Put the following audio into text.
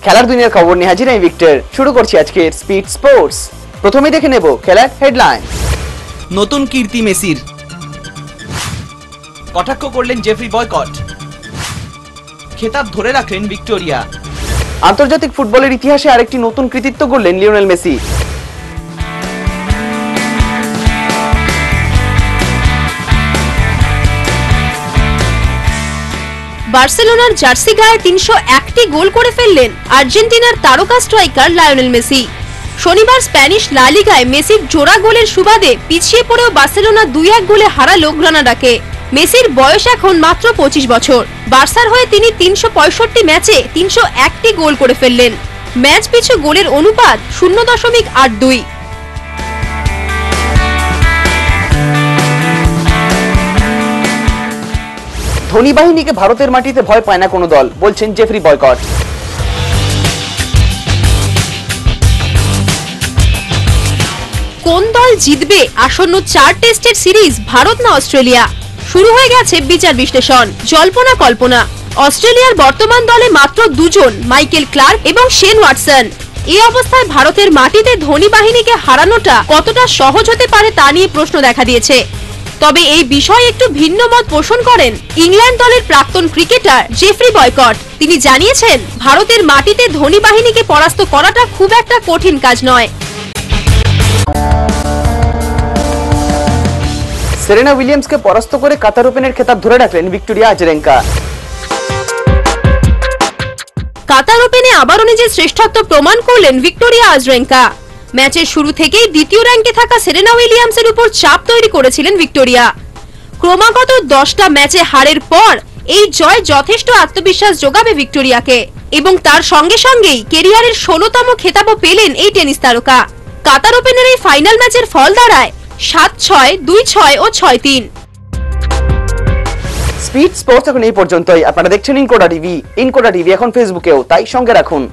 খেলার দুনিয়ার খবর নিয়ে হাজির আমি ভিক্টর। শুরু করছি আজকের স্পিড স্পোর্টস। প্রথমেই দেখে নেব খেলার হেডলাইন। নতুন কীর্তি মেসির, কটাক্ষ করলেন জেফরি বয়কট, খেতাব ধরে রাখলেন ভিক্টোরিয়া। আন্তর্জাতিক ফুটবলের ইতিহাসে আরেকটি নতুন কৃতিত্ব গড়লেন লিওনেল মেসি। বার্সেলোনার জার্সি গায়ে ৩০১টি গোল করে ফেললেন আর্জেন্টিনার তারকা স্ট্রাইকার লিওনেল মেসি। শনিবার স্প্যানিশ লা লিগায় মেসির জোড়া গোলের সুবাদে পিছিয়ে পড়েও বার্সেলোনা ২-১ গোলে হারালো গ্রানাডাকে। মেসির বয়স এখন মাত্র ২৫ বছর। বার্সার হয়ে তিনি ৩৬৫ ম্যাচে ৩০১টি গোল করে ফেললেন। ম্যাচ পিছু গোলের অনুপাত ০.৮২। ধোনি বাহিনীকে ভারতের মাটিতে ভয় পায় না কোনো দল, বলছেন জেফরি বয়কট। কোন দল জিতবে আসন্ন ৪ টেস্টের সিরিজ, ভারত না অস্ট্রেলিয়া? শুরু হয়ে গেছে বিচার বিশ্লেষণ, জল্পনা কল্পনা। অস্ট্রেলিয়ার বর্তমান দলে মাত্র দুজন, মাইকেল ক্লার্ক এবং শেন ওয়াটসন। এই অবস্থায় ভারতের মাটিতে ধোনি বাহিনীকে হারানোটা কতটা সহজ হতে পারে তা নিয়ে প্রশ্ন দেখা দিয়েছে। তবে এই বিষয়ে একটু ভিন্ন মত পোষণ করেন ইংল্যান্ড দলের প্রাক্তন ক্রিকেটার জেফরি বয়কট। তিনি জানিয়েছেন, ভারতের মাটিতে ধোনি বাহিনীকে পরাস্ত করাটা খুব একটা কঠিন কাজ নয়। সেরেনা উইলিয়ামসকে পরাস্ত করে কাতার ওপেনের খেতাব ধরে রাখলেন ভিক্টোরিয়া আজারেঙ্কা। কাতার ওপেনে আবারও নিজের শ্রেষ্ঠত্ব প্রমাণ করলেন ভিক্টোরিয়া আজারেঙ্কা। ম্যাচের শুরু থেকেই দ্বিতীয় র্যাঙ্কে থাকা সেরেনা উইলিয়ামসের উপর চাপ তৈরি করেছিলেন ভিক্টোরিয়া। ক্রমাগত 10টা ম্যাচে হারের পর এই জয় যথেষ্ট আত্মবিশ্বাস যোগাবে ভিক্টোরিয়াকে এবং তার সঙ্গে সঙ্গেই ক্যারিয়ারের 16তম খেতাবও পেলেন এই টেনিস তারকা। কাতার ওপেনের এই ফাইনাল ম্যাচের ফল দাঁড়ায় 7-6, 2-6 ও 6-3। স্পিড স্পোর্টস এখন এই পর্যন্তই। আপনারা দেখছেন ইনকোডা টিভি। ইনকোডা টিভি এখন ফেসবুকেও, তাই সঙ্গে রাখুন।